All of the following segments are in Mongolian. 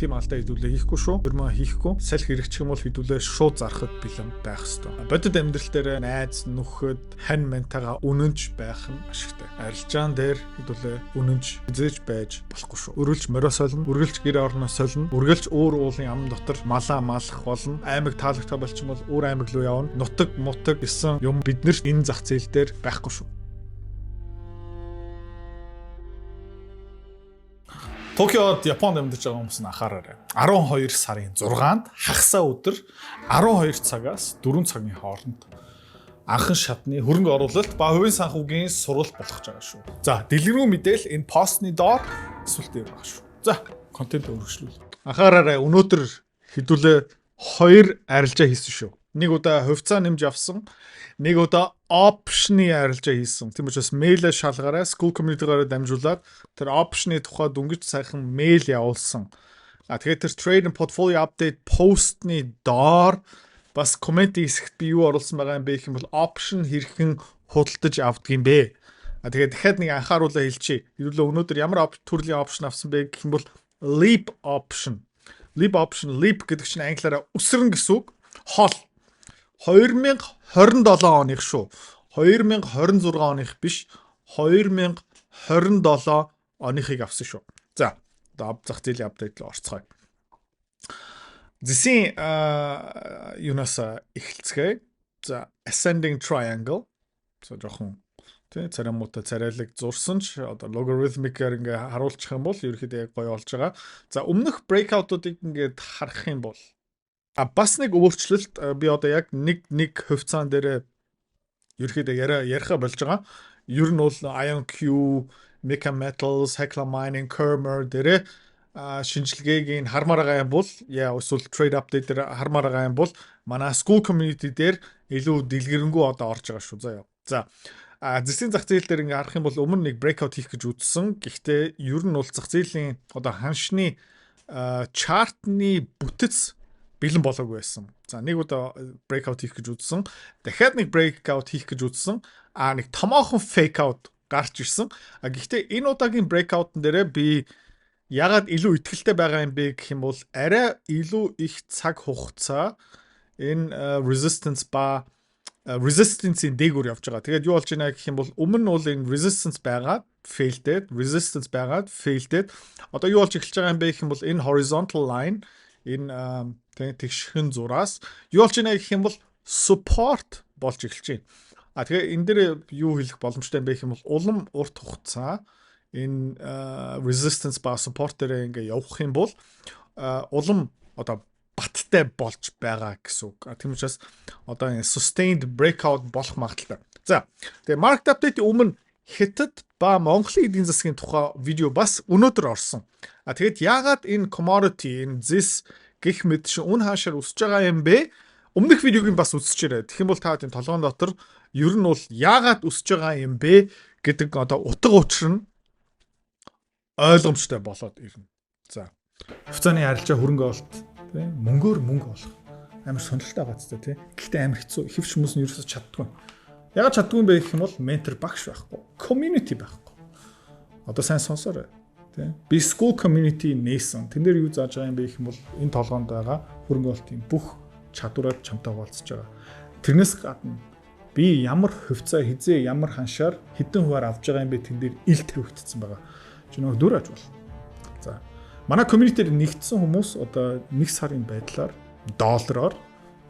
тийм алдаа хэдүүлээ хийхгүй шүү. Ермөө хийхгүй. Салхи хэрэгчих юм бол хэдүүлээ шууд зарахад бэлэн байх ёстой. Бодит амьдрал дээр найз нөхөд хань мантайгаа үнэнч байх нь ашигтай. Арилжаан дээр хэдүүлээ үнэнч хизээж байж болохгүй шүү. Үргэлж морио солино, үргэлж гэр орноо солино, үргэлж өөр уулын ам дотор малаа малах болно. Аймаг таалагтай болчихвол өөр аймаг руу явна. Нутаг мутаг гэсэн юм биднэрт энэ зах зээл дээр байхгүй шүү. Токиод Японд амьдарч байгаа хүмүүс нь анхаараарай. 12 сарын 6-нд хагасаа өдөр 12 цагаас 4 цагийн хооронд анхан шатны хөрөнгө оруулалт ба хувийн санхүүгийн сургалт болох гэж байгаа шүү. За, дэлгэрэнгүй мэдээлэл энэ постны доор эсвэл дээр байгаа шүү. За, контент өргөжлүүл. Анхаараарай, өнөөдөр хэдүүлээ 2 арилжаа хийсэн шүү. Нэг удаа хувьцаа нэмж авсан, нэг удаа опшны арилжаа хийсэн. Тийм учраас мэйлээ шалгаарай, school community-гаар дамжуулаад тэр опшны тухай дүнгиж сайхан мэйл явуулсан. Тэгэхээр тэр trade and portfolio update постны доор бас комент хэсэгт би юу оруулсан байгаа юм бэ гэх юм бол option хэрхэн худалдаж авдаг юм бэ. Тэгээд дахиад нэг анхааруулаа хэлчихье. Хэдүүлээ өнөөдөр ямар төрлийн option авсан бэ гэх юм бол leap option. Leap option, leap гэдэг чинь англиараа өсрөн гэсэн үг. Хол 2027 оных шүү. 2026 оных биш, 2027 оныхыг авсан шүү. За, одоо зах зээлийн апдейт руу орцгоё. Зэсийн юунаас эхэлцгээе. За, ascending triangle. За, жоохон царамуутай царайлаг зурсан ч одоо logarithmic-аар ингээ харуулчих юм бол ерөөхдөө яг гоё болж байгаа. За, өмнөх breakout-уудыг ингээд харах юм бол бас нэг өөрчлөлт би одоо яг нэг хувьцаан дээр ерөөхдөө яриха болж байгаа. Ер нь бол IonQ, Mecha Metals, Hecla Mining, Kermer дээр шинжилгээг хармаар байгаа юм бол эсвэл trade update дээр хармаар байгаа юм бол манай school community дээр илүү дэлгэрэнгүй одоо орж байгаа шүү. За. Зэсийн зах зээл дээр ингээ харах юм бол өмнө нэг breakout хийх гэж үзсэн. Гэхдээ ер нь бол зах зээлийн одоо ханшны чартны бүтэц бэлэн болоогүй байсан. За, нэг удаа breakout хийх гэж үзсэн. Дахиад нэг breakout хийх гэж үзсэн. Нэг томоохон fake out гарч ирсэн. Гэхдээ энэ удаагийн breakout-н дээрээ би ягаад илүү ихтэй байгаа юм бэ гэх юм бол арай илүү их цаг хугацаа энэ resistance-ийн дээгүүр явж байгаа. Тэгээд юу болж байна гэх юм бол өмнө нь бол энэ resistance байгаад failed. Одоо юу болж эхэлж байгаа юм бэ гэх юм бол энэ horizontal line энэ тэгшхэн зураас юу болж байна гэх юм бол support болж эхэлж байна. Тэгэхээр энэ дээр юу хэлэх боломжтой юм бэ гэх юм бол улам урт хугацаа энэ resistance ба support дээр ингээ явах юм бол улам одоо баттай болж байгаа гэсэн үг. Тийм учраас одоо энэ sustained breakout болох магадaltaй. За, тэгээ market update өмнө Хятад ба Монголын эдийн засгийн тухай видео бас өнөөдөр орсон. Тэгээд яагаад энэ commodity энэ зис гэх мэт шин үн хаашаар өсөж байгаа юм бэ? Өмнөх видеог нь бас үзчихээрэй. Тэгэх юм бол та энэ толгойн дотор ер нь бол яагаад өсөж байгаа юм бэ гэдэг одоо утга учир нь ойлгомжтой болоод ирнэ. За. Хувьцааны арилжаа хөрөнгө олт тийм мөнгөөр мөнгө олох амар сонирхолтой байгаа ч тийм. Гэхдээ амар хэцүү. Хэвч хүмүүс нь ерөөсөж чаддгүй. Ягаад чаддгүй юм бэ гэх юм бол ментор багш байхгүй. Community байхгүй. Одоо сайн сонсоорой. Тийм. Би school community нээсэн. Тэн дээр юу зааж байгаа юм бэ гэх юм бол энэ толгоонд байгаа хөрөнгө олтын бүх чадвараар чамтай хуваалцаж байгаа. Тэрнээс гадна би ямар хувьцаа хизээ ямар ханшаар хэдэн хувиар авж байгаа юм бэ тэн дээр ил тавигдсан байгаа. Чи нөгөө дүр аж бол. За. Манай community-д нэгдсэн хүмүүс одоо 1 сарын байдлаар доллараар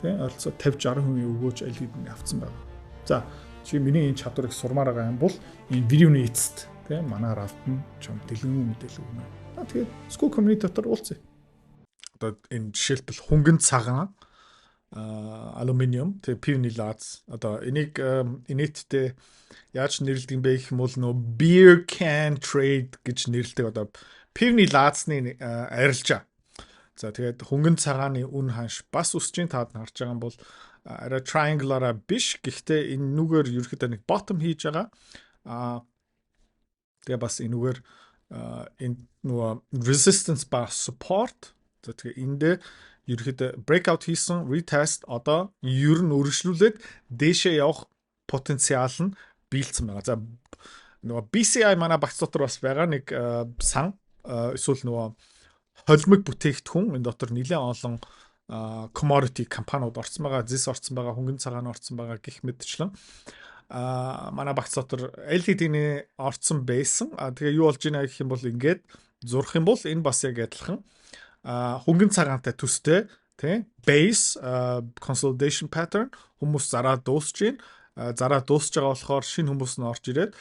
тийм ойролцоо 50-60% өгөөж аль хэдийн авцсан байна. За, чи миний энэ чадварыг сурмаар байгаа юм бол энэ видеоны эцэст тийм манаар автан чам дэлгэрэнгүй мэдээлэл өгнө. Тэгээд school community дотор уулзъя. Одоо энэ жишээлбэл хөнгөн цагаан алюминиум тэг пивний лац одоо энийг инээдтэй яаж нэрлэдэг юм бэ гэх юм бол нөө beer can trade гэж нэрлэдэг одоо пивний лацны арилжаа. За тэгээд хөнгөн цагааны үн ханш бас өсчийн таад харж байгаа юм бол арай triangle-аараа биш гэхдээ энэ нүгээр ерөөхдөө нэг bottom хийж байгаа. Тэгээ бас энэгээр энэ нөгөө resistance ба support за тэгээ эндээ ерөөхдөө breakout хийсэн retest одоо ер нь өргөжлүүлээд дээшээ явах потенциал нь биелсэн байгаа. За нөгөө BCI манай багц дотор бас байгаа нэг сан эсвэл нөгөө холимог бүтээгдэхүүн энэ дотор нэлээд олон commodity компаниуд орсон байгаа, зис орсон байгаа, хөнгөн цагаан орсон байгаа гэх мэтчлэн манай багц дотор LED-ний орсон байсан. Тэгээ юу болж байна гэх юм бол ингээд зурх юм бол энэ бас яг адилхан хөнгөн цагаантай төстэй тий base consolidation pattern хүмүүс зараа дуусж байна. Зараа дуусж байгаа болохоор шинэ хүмүүс нь орж ирээд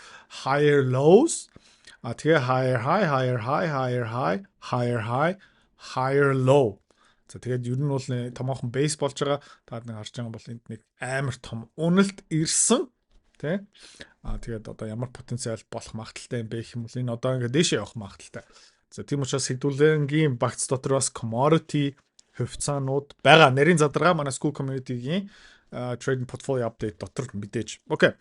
higher lows тэгээ higher high higher high higher high higher high higher low. За тэгээд ер нь бол томоохон base болж байгаа. Таад нэг харж байгаа бол энд нэг амар том уналт ирсэн тий. Тэгээд одоо ямар потенциал болох магадaltaй юм бэ гэх юм бол энэ одоо ингээд дээшээ явах магадaltaй. За тийм учраас хэдүүлэнгийн багц дотор бас commodity хувьцаанууд байгаа. Нарийн задаргаа манай school community-гийн trading portfolio update дотор мэдээж. Окей.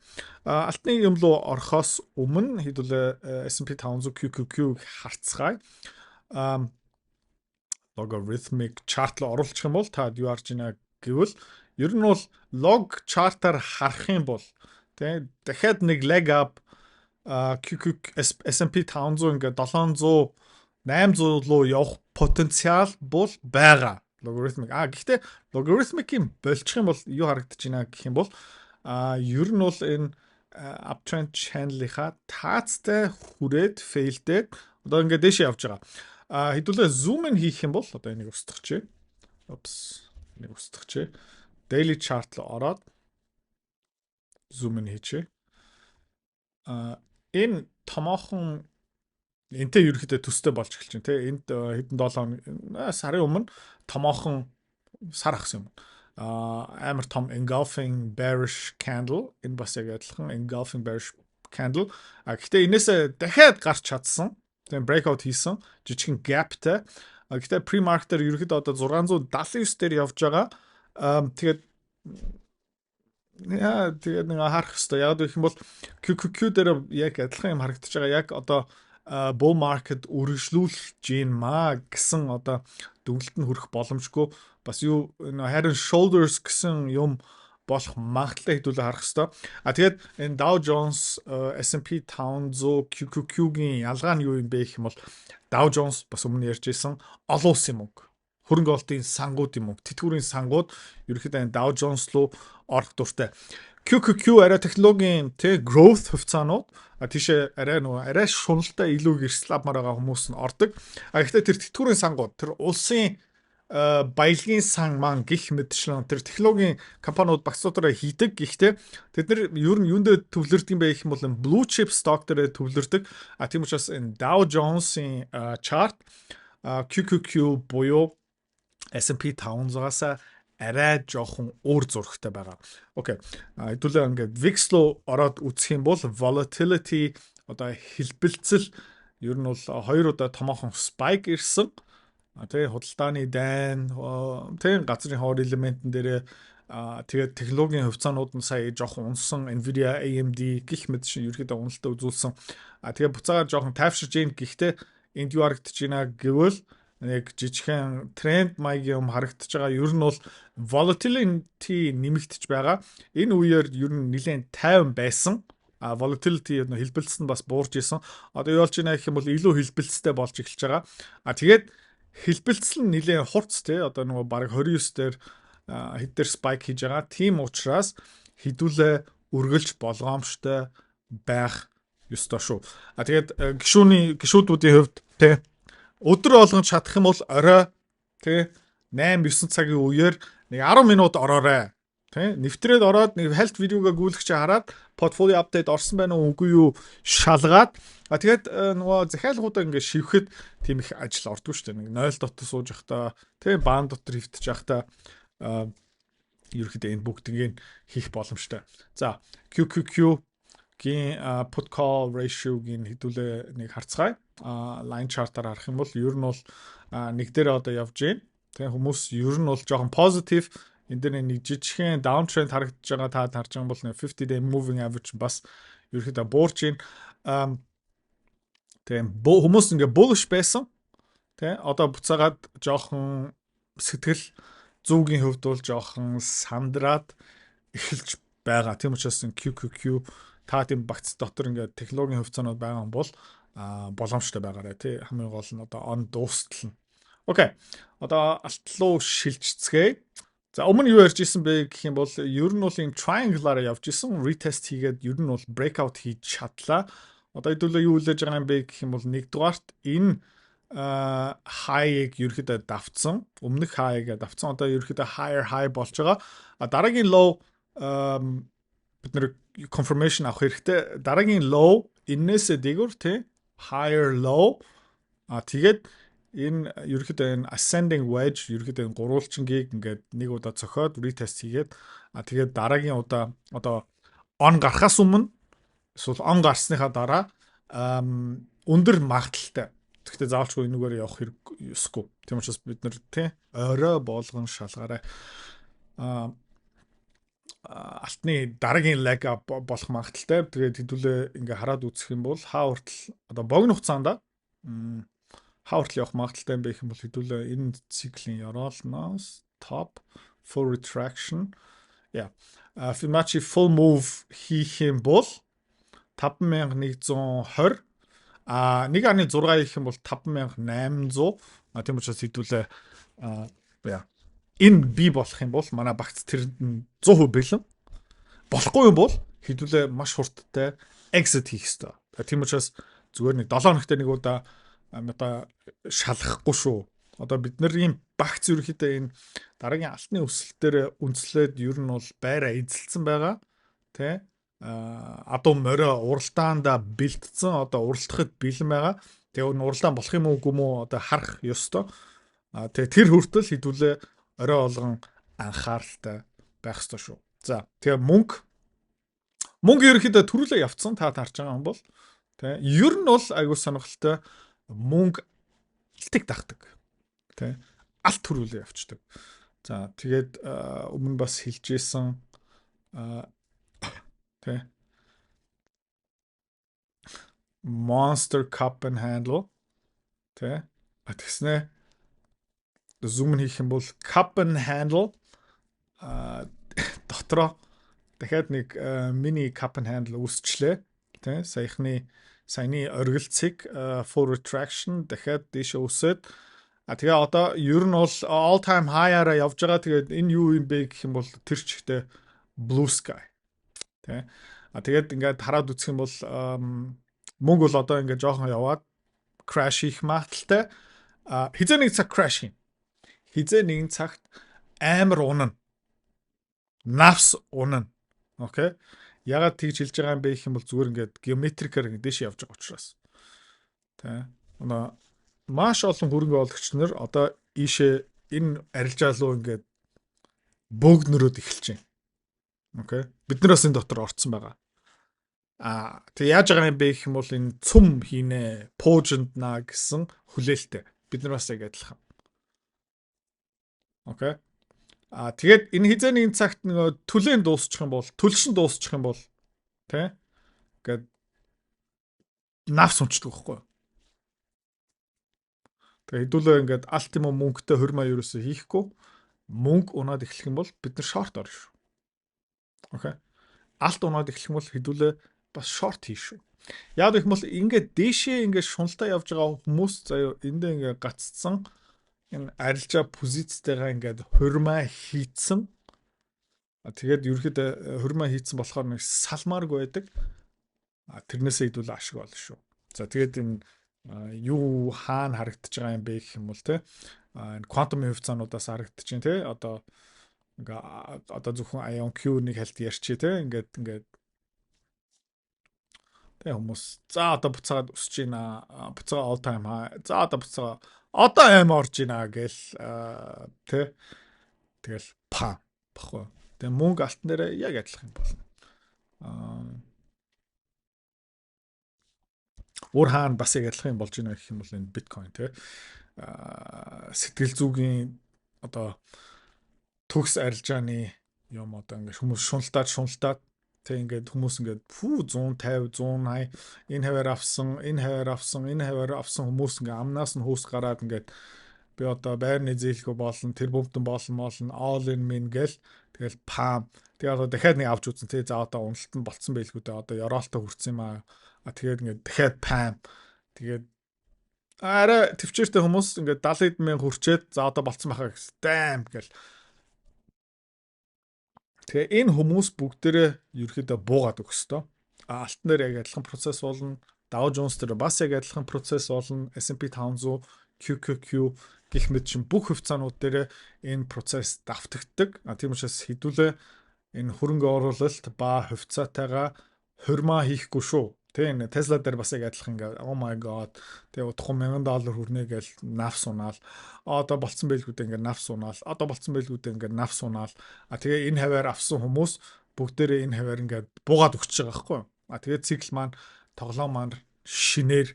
Алтны юм руу орохоос өмнө хэдүүлээ S&P 500 QQQ харцгаая. Logarithmic chart руу оруулах юм бол та юу харж байна гэвэл ер нь бол log chart-аар харах юм бол тий дахиад нэг leg up QQ S&P 500 ингээд 700 800 руу явах потенциал бол байгаа. Logarithmic. Гэхдээ logarithmic-ийн болчих юм бол юу харагдаж байна гэх юм бол ер нь бол энэ uptrend channel-ийнхаа таацтай хүрээд failed одоо ингээд дэше явж байгаа. Хэдүүлээ zoom in хийх юм бол одоо энийг устгах. Энийг устгах. Daily chart руу ороод zoom in хийчихье. Энэ томоохон энтэй ерөөхдөө төстэй болж эхэлж байна те. Энд хэдэн 7 сарын өмнө томоохон сар ахсан юм. Амар том engulfing bearish candle энэ бас яг адилхан engulfing bearish candle. Гэхдээ энээсээ дахиад гарч чадсан. Тэгээд breakout хийсэн. Жижигхэн gapтэй. Гэхдээ pre-market-ээр ерөөхдөө одоо 679 дээр явж байгаа. Тэгээд нэг харах хэрэгтэй. Яг гэх юм бол QQQ дээр яг адилхан юм харагдаж байгаа. Яг одоо bull market үргэлжлүүлж гин маа гэсэн одоо дүгнэлт нь хүрэх боломжгүй. Бас юу харин shoulders гэсэн юм болох магадaltaй хэдүүлээ харах хэрэгтэй. Тэгээд энэ Dow Jones S&P 500 QQQ-гийн ялгаа нь юу юм бэ гэх юм бол Dow Jones бас өмнө ярьжсэн олон улсын мөнгө. Хөрөнгө оруулалтын сангуудын мөнгө, тэтгэврийн сангууд ерөнхийдөө Dow Jones руу орох дуртай. QQQ арай технологийн growth хувьцаанууд тийшээ арай шуналтай илүү гэрслабмаар байгаа хүмүүс нь ордог. Гэхдээ тэр тэтгэврийн сангууд, тэр улсын баялагын сан маань гих мэдчлэн тэр технологийн компаниуд багц дотроо хийдэг. Гэхдээ тэд нар ер нь юундээ төвлөрдөг юм бэ гэх юм бол blue chip stock дээр төвлөрдөг. Тийм учраас энэ Dow Jones-ийн chart QQQ буюу S&P 500-аас арай жоохон өөр зурагтай байгаа. Окей. Хэдүүлээ ингээд VIX руу ороод үзэх юм бол volatility одоо хэлбэлцэл ер нь бол 2 удаа томоохон spike ирсэн. Тэгээ худалдааны дайн тэгээ газрын хоор элементэн дээр тэгээд технологийн хувьцаанууд нь сая жоохон унсан Nvidia, AMD гих мэт шиг ерөөдөө уналтаа үзүүлсэн. Тэгээ буцаагаар жоохон тайвширж ийн гэхдээ энд юу харагдаж байна гэвэл нэг жижигхэн тренд маягийн юм харагдаж байгаа. Ер нь бол volatility нэмэгдэж байгаа. Энэ үеэр ер нь нэлээд тайван байсан. Volatility хэлбэлцэл нь бас буурж исэн. Одоо юу болж байна гэх юм бол илүү хэлбэлцэлтэй болж эхэлж байгаа. Тэгээд хэлбэлцэл нь нэлээд хурц те. Одоо нөгөө баг 29 дээр хэд дээр spike хийж байгаа. Тийм учраас хэдүүлээ үргэлж болгоомжтой байх ёстой шүү. Тэгээд гишүүдүүдийн хувьд те өдөр болгон чадах юм бол орой тий 8-9 цагийн үеэр нэг 10 минут ороорой. Тий нэвтрээд ороод нэг хальт видеога гүйлгэж хараад портфолио апдейт орсон байна уу үгүй юу шалгаад тэгээд нөгөө захиалгуудаа ингээд шивхэд тийм их ажил ордгоо шүү дээ. Нэг 0 дотор сууж явахдаа тий баан дотор хөвтөж явахдаа ерөөхдөө энэ бүгднийг хийх боломжтой. За QQQ гийн put call ratio-гийн хэдүүлээ нэг харцгаая. Line chart-аар харах юм бол ер нь бол нэг дээр одоо явж байна. Тэгээ хүмүүс ер нь бол жоохон positive энэ дээр нэг жижигхэн downtrend харагдаж байгаа та харж байгаа бол 50 day moving average бас ерөөхдөө буурж байна. Тэгээ хүмүүс ингээ bullish байсан. Тэгээ одоо буцаагаад жоохон сэтгэл зүүгийн хувьд бол жоохон сандраад эхэлж байгаа. Тийм учраас QQQ та тийм багц дотор ингээд технологийн хувьцаанууд байгаа юм бол боломжтой байгаарай тий хамгийн гол нь одоо он дуустал нь Окей. Одоо алт руу шилжцгээе. За өмнө юу ярьж исэн бэ гэх юм бол ер нь бол энэ triangle-аар явж исэн retest хийгээд ер нь бол breakout хийж чадлаа. Одоо хэдүүлээ юу хүлээж байгаа юм бэ гэх юм бол нэгдүгээрт энэ high-ыг ерөөхдөө давцсан. Өмнөх high-ыг давцсан. Одоо ерөөхдөө higher high болж байгаа. Дараагийн low бид нэр confirmation авах хэрэгтэй. Дараагийн low энээсээ дээгүүр тий higher low тэгээд энэ ерөөхдөө энэ ascending wedge ерөөхдөө энэ гурвуулчингийг ингээд нэг удаа цохоод retest хийгээд тэгээд дараагийн удаа одоо on гарахаас өмнө эсвэл on гарсныхаа дараа өндөр магадaltaй. Тэгэхдээ заавалчгүй энэгээр явах хэрэг ёсгүй. Тийм учраас бид нар тий орой болгон шалгаарай. Алтны дараагийн leg болох магадaltaй. Тэгээд хэдүүлээ ингээ хараад үзэх юм бол хаа хүртэл одоо богино хугацаанд хаврал явах магадaltaй юм бэ гэх юм бол хэдүүлээ энэ циклийн яроолноос top full retraction Fibonacci full move хийх юм бол 5120 1.6 гэх юм бол 5800 тийм учраас хэдүүлээ энэ би болох юм бол манай багц тэрэнд 100% бэлэн болохгүй юм бол хэдүүлээ маш хурдтай exit хийх ёстой. Тийм учраас зүгээр нэг 7 хоногт нэг удаа одоо шалгахгүй шүү. Одоо бид нар ийм багц ерөөхдөө энэ дараагийн алтны өсөлтөөр үндэслээд ер нь бол байраа эзэлсэн байгаа. Тэ? Адуу морио уралдаанда бэлтцэн одоо уралдахад бэлэн байгаа. Тэгээ уралдаан болох юм уу одоо харах ёстой. Тэгээ тэр хүртэл хэдүүлээ орой болгон анхааралтай байх ёстой шүү. За тэгээ мөнгө ерөөхдөө төрүүлээ явцсан та харж байгаа юм бол тэ ер нь бол айгуу сонирхолтой мөнгө алтыг дагдаг. Тэ алт төрүүлээ явцдаг. За тэгээд өмнө бас хэлжсэн тэ Monster Cup and Handle тэ тэгснэ зум хийх юм бол Cup and Handle дотроо дахиад нэг мини Cup and Handle үүсчлээ. Тэ саяны оргилцыг full retraction дахиад дээшээ өсөд тэгээ одоо ер нь бол all time high-аараа явж байгаа. Тэгээд энэ юу юм бэ гэх юм бол тэр чигтээ blue sky тэ тэгээд ингээд хараад үзэх юм бол мөнгө бол одоо ингээд жоохон яваад crash хийх магадaltaй. Хизээ нэг цаг crash хийн. Хизээ нэгэн цагт амар унана. Навс унана. Окей. Ягаад тэгж хэлж байгаа юм бэ гэх юм бол зүгээр ингээд геометрикээр ингээд дэше явж байгаа учраас. Тэ. Одоо маш олон хөрөнгө оруулагч нар одоо ийшээ энэ арилжаа руу ингээд бөөгнөрөөд эхэлж байна. Окей. Бид нар бас энэ дотор орцсон байгаа. Тэг яаж байгаа юм бэ гэх юм бол энэ цум хийнэ, пуужинд наа гэсэн хүлээлттэй. Бид нар бас яг адилхан. Окей. Тэгээд энэ хизээ нэгэн цагт нөгөө түлэн дуусчих юм бол, түлшин дуусчих юм бол тэ ингээд навс унцдаг байхгүй юу? Тэгээд хэдүүлээ ингээд алт юм мөнгөтэй хөрмөө ерөөсөө хийхгүй мөнгө унаад эхлэх юм бол бид нар шорт орно шүү. Окей. Алт унаад эхлэх юм бол хэдүүлээ бас шорт хий шүү. Яг гэх юм бол ингээд дээшээ ингээд шуналтай явж байгаа хүмүүс заяа эндээ ингээд гаццсан энэ арилжаа позицтэйгээ ингээд хурмаа хийцэн. Тэгээд ерөөхдөө хурмаа хийцэн болохоор нэг салмааргүй байдаг. Тэрнээсээ хэдүүл ашиг болно шүү. За тэгээд энэ юу хаана харагдаж байгаа юм бэ гэх юм бол те энэ квантумын хувьцаануудаас харагдаж байна те одоо зөвхөн IonQ-ыг хальт ярьчээ те ингээд тэг хүмүүс за одоо буцаад өсөж байна. Буцаа all time high. За одоо буцаа одоо аим орж байна гэл тэ тэгэл па баггүй. Тэгээ мөнгө алтан дээр яг адилхан юм болно. Өөр хаана бас яг адилхан юм болж байна гэх юм бол энэ биткойн тэ сэтгэл зүйн одоо төгс арилжааны юм одоо ингээд хүмүүс шуналдаад тэг ингээд хүмүүс ингээд 150 180 энэ хаваар авсан хүмүүс ингээд амнаас нь хөөс гараад ингээд би одоо байрны зээлхүү болно тэр бомтон болно all in min гэл тэгэл пам тэгээ одоо дахиад нэг авч үзэн тэг за одоо уналтан болцсон байлгүй дээ одоо ёроолтой хүрсэн юм аа тэгээд ингээд дахиад пам тэгээд арай төвчээртэй хүмүүс ингээд 70 мянга хүрчээд за одоо болцсон байхаа гэсэн. Damn гэл. Тэгээ энэ хүмүүс бүгдээрээ ерөөхдөө буугаад өгөх ёстой. Алтан дээр яг адилхан процесс болно. Dow Jones дээр бас яг адилхан процесс болно. S&P 500, QQQ гэх мэт шин бүх хувьцаанууд дээр энэ процесс давтагддаг. Тийм учраас хэдүүлээ энэ хөрөнгө оруулалт ба хувьцаатайгаа хурмаа хийхгүй шүү. Тийм Tesla дээр бас яг адилхан ингээ oh my god тэгээ удахгүй $1000 хүрнэ гэж навс унаал. Одоо болцсон байлгүй дээ ингээ навс унаал. Одоо болцсон байлгүй дээ ингээ навс унаал. Тэгээ энэ хаваар авсан хүмүүс бүгдээрээ энэ хаваар ингээ буугаад өгч байгаа байхгүй юу? Тэгээ цикл маань тоглоом маань шинээр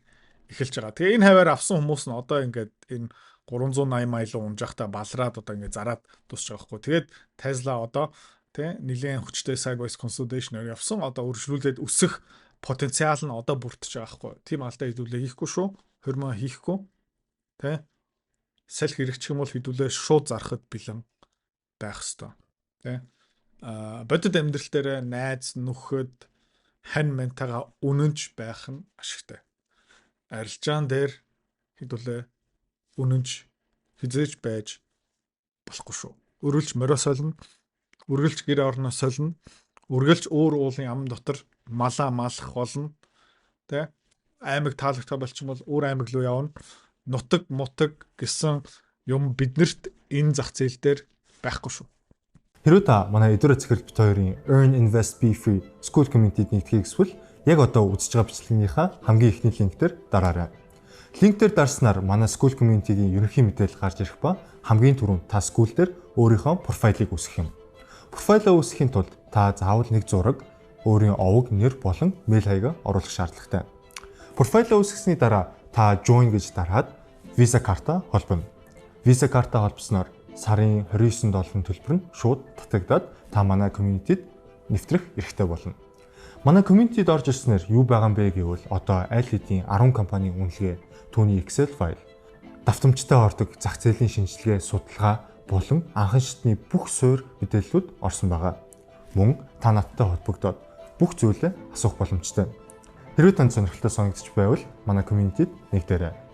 эхэлж байгаа. Тэгээ энэ хаваар авсан хүмүүс нь одоо ингээд энэ 380 маялуу унжахтаа балраад одоо ингээд зараад дуусч байгаа хгүй. Тэгээд Tesla одоо тий нэлээд хүчтэй sideways consolidation-аар явсан. Одоо үргэлжлүүлээд өсөх потенциал нь одоо бүрдэж байгаа хгүй. Тийм алдаа хэдүүлээ хийхгүй шүү. Хөрмөө хийхгүй. Тий салхи хэрэгчих юм бол хэдүүлээ шууд зарахад бэлэн байх хэвээр. Тий бодит амьдрал дээр найз нөхөд хань ментагаа үнэнч байх нь ашигтай. Арилжаан дээр хэдүүлээ үнэнч хизээж байж болохгүй шүү. Өргөлж морио солино, үргэлж гэр орноо солино, үргэлж өөр уулын ам дотор малаа малах болно. Тэ? Аймаг таалагдах болчих бол өөр аймаг руу явна. Нутаг мутаг гэсэн юм биднэрт энэ зах зээл дээр байхгүй шүү. Хэрвээ та манай Эдүрэ Цэцэрлэг бит хоёрын Earn Invest Be Free School Community-д нэгдэхийг эсвэл яг одоо үзэж байгаа бичлэгийнхаа хамгийн ихний линктээр дараарай. Линктээр дарснаар манай School Community-гийн ерөнхий мэдээлэл гарч ирэх ба хамгийн түрүүнд та school дээр өөрийнхөө профайлыг үүсгэх юм. Профайлаа үүсгэхийн тулд та заавал нэг зураг, өөрийн овог, нэр болон мэйл хаягаа оруулах шаардлагатай. Профайлаа үүсгэсний дараа та join гэж дараад Visa карта холбоно. Visa карта холбосноор сарын $29 төлбөр нь шууд татагдаад та манай community-д нэвтрэх эрхтэй болно. Манай community-д орж ирснээр юу байгаа юм бэ гэвэл одоо аль хэдийн 10 компанийн үнэлгээ, түүний Excel файл, давтамжтай ордог зах зээлийн шинжилгээ, судалгаа болон анхан шатны бүх суурь мэдээллүүд орсон байгаа. Мөн та надтай холбогдоод бүх зүйлээ асуух боломжтой. Хэрвээ танд сонирхолтой санагдчих байвал манай community-д нэгдээрэй.